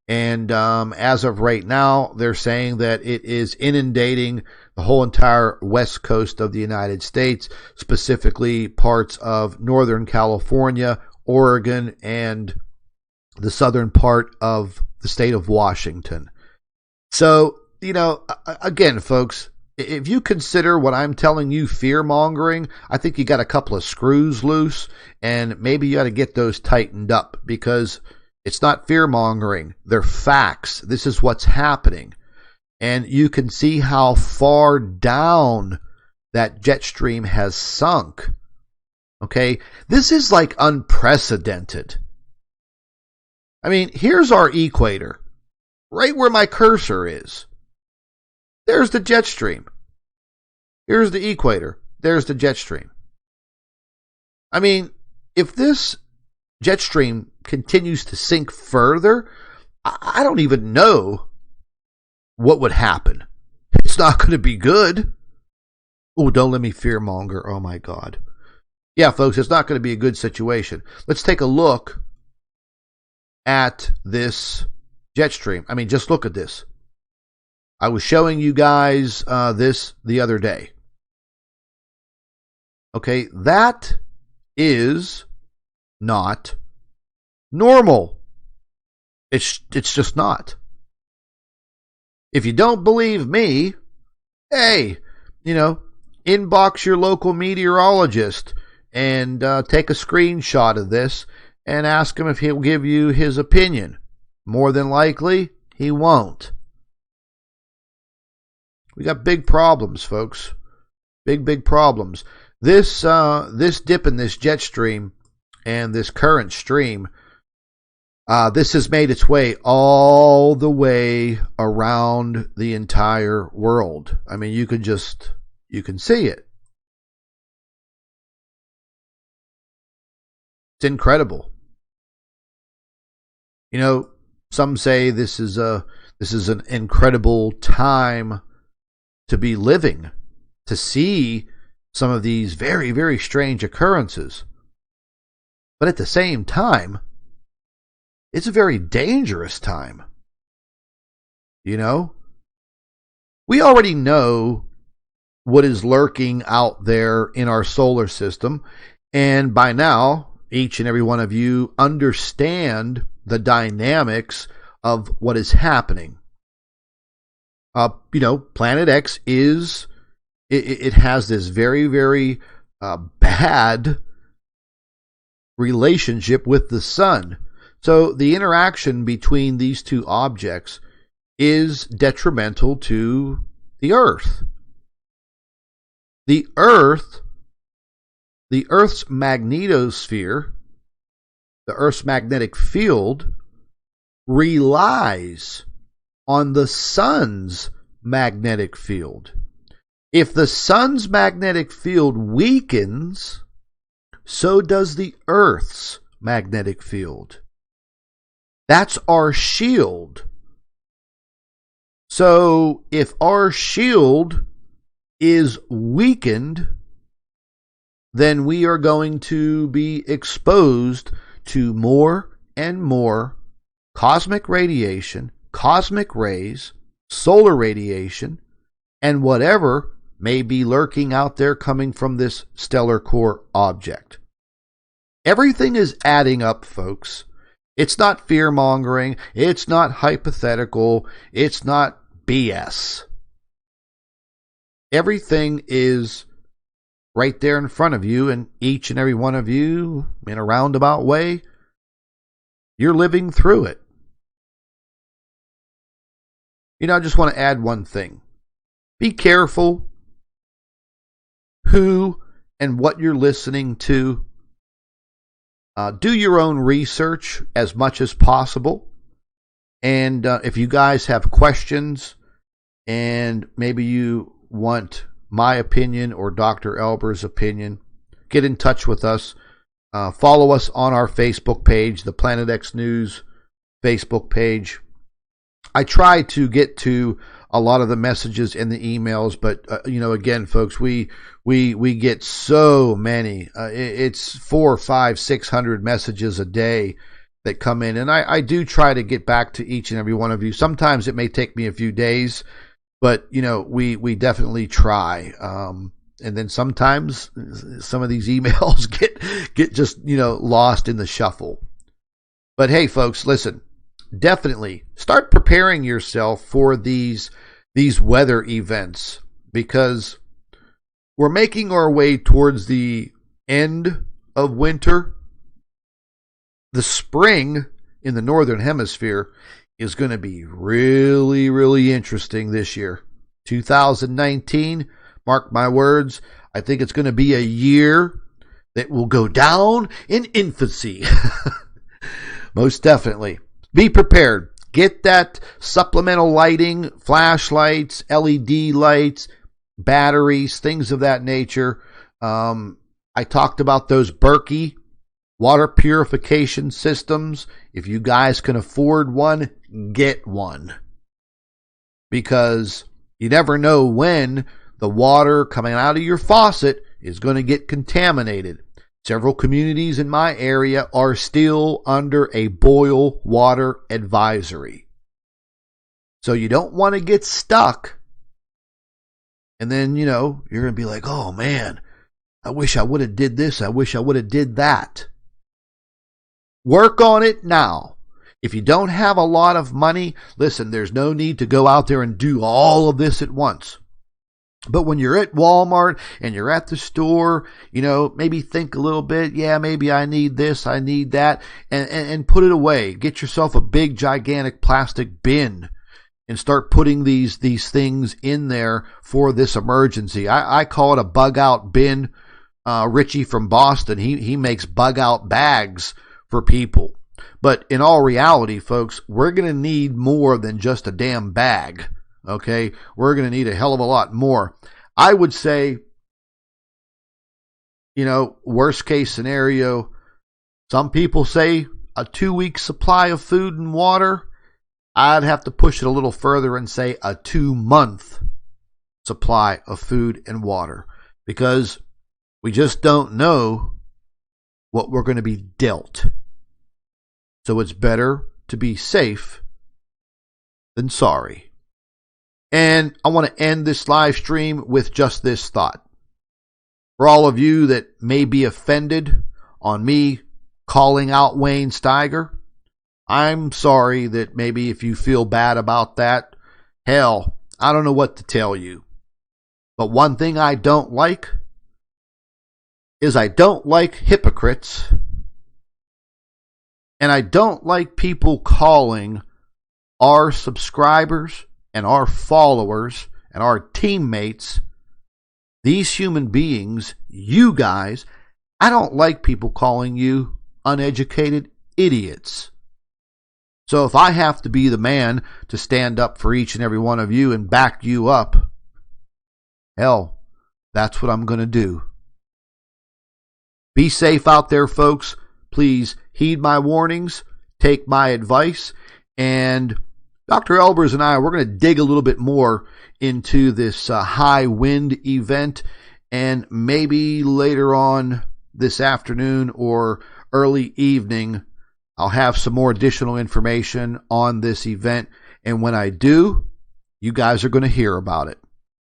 And as of right now, they're saying that it is inundating the whole entire west coast of the United States, specifically parts of Northern California, Oregon, and the southern part of the state of Washington. So, again, folks, if you consider what I'm telling you fear-mongering, I think you got a couple of screws loose, and maybe you got to get those tightened up, because it's not fear-mongering. They're facts. This is what's happening. And you can see how far down that jet stream has sunk. Okay? This is like unprecedented. I mean, here's our equator, right where my cursor is. There's the jet stream. Here's the equator. There's the jet stream. I mean, if this jet stream continues to sink further, I don't even know what would happen. It's not going to be good. Oh, don't let me fearmonger. Oh, my God. Yeah, folks, it's not going to be a good situation. Let's take a look at this jet stream. I mean, just look at this. I was showing you guys this the other day. Okay, that is not normal. It's just not. If you don't believe me, hey, inbox your local meteorologist and take a screenshot of this and ask him if he'll give you his opinion. More than likely, he won't. We got big problems, folks. Big problems. This dip in this jet stream and this current stream, this has made its way all the way around the entire world. I mean, you can see it. It's incredible. Some say this is an incredible time to be living, to see some of these very, very strange occurrences. But at the same time, it's a very dangerous time. We already know what is lurking out there in our solar system, and by now, each and every one of you understand the dynamics of what is happening. Planet X is, it has this very, very bad relationship with the sun. So the interaction between these two objects is detrimental to the Earth. The Earth's magnetosphere, the Earth's magnetic field, relies on the sun's magnetic field. If the sun's magnetic field weakens, so does the Earth's magnetic field. That's our shield. So if our shield is weakened, then we are going to be exposed to more and more cosmic radiation, cosmic rays, solar radiation, and whatever may be lurking out there coming from this stellar core object. Everything is adding up, folks. It's not fear-mongering. It's not hypothetical. It's not BS. Everything is right there in front of you, and each and every one of you, in a roundabout way, you're living through it. I just want to add one thing. Be careful who and what you're listening to. Do your own research as much as possible. And if you guys have questions and maybe you want my opinion or Dr. Albers' opinion, get in touch with us. Follow us on our Facebook page, the Planet X News Facebook page. I try to get to a lot of the messages in the emails, but again, folks, we get so many. It's 400, 500, 600 messages a day that come in, and I do try to get back to each and every one of you. Sometimes it may take me a few days, but we definitely try. And then sometimes some of these emails get just lost in the shuffle. But hey, folks, listen. Definitely start preparing yourself for these weather events, because we're making our way towards the end of winter. The spring in the northern hemisphere is going to be really, really interesting this year. 2019, mark my words, I think it's going to be a year that will go down in infancy. Most definitely. Be prepared. Get that supplemental lighting, flashlights, LED lights, batteries, things of that nature. I talked about those Berkey water purification systems. If you guys can afford one, get one. Because you never know when the water coming out of your faucet is going to get contaminated. Several communities in my area are still under a boil water advisory. So you don't want to get stuck. And then, you're going to be like, oh man, I wish I would have did this. I wish I would have did that. Work on it now. If you don't have a lot of money, listen, there's no need to go out there and do all of this at once. But when you're at Walmart and you're at the store, maybe think a little bit. Yeah, maybe I need this, I need that, and put it away. Get yourself a big, gigantic plastic bin and start putting these things in there for this emergency. I call it a bug out bin. Richie from Boston, he makes bug out bags for people. But in all reality, folks, we're going to need more than just a damn bag. Okay, we're going to need a hell of a lot more. I would say, worst case scenario, some people say a 2-week supply of food and water. I'd have to push it a little further and say a 2-month supply of food and water, because we just don't know what we're going to be dealt. So it's better to be safe than sorry. And I want to end this live stream with just this thought. For all of you that may be offended on me calling out Wayne Steiger, I'm sorry that maybe if you feel bad about that, hell, I don't know what to tell you. But one thing I don't like is I don't like hypocrites. And I don't like people calling our subscribers and our followers and our teammates, these human beings, you guys, I don't like people calling you uneducated idiots. So if I have to be the man to stand up for each and every one of you and back you up, hell, that's what I'm going to do. Be safe out there, folks. Please heed my warnings, take my advice, and Dr. Albers and I, we're going to dig a little bit more into this high wind event, and maybe later on this afternoon or early evening, I'll have some more additional information on this event, and when I do, you guys are going to hear about it.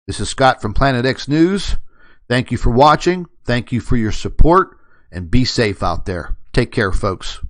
This is Scott from Planet X News. Thank you for watching. Thank you for your support, and be safe out there. Take care, folks.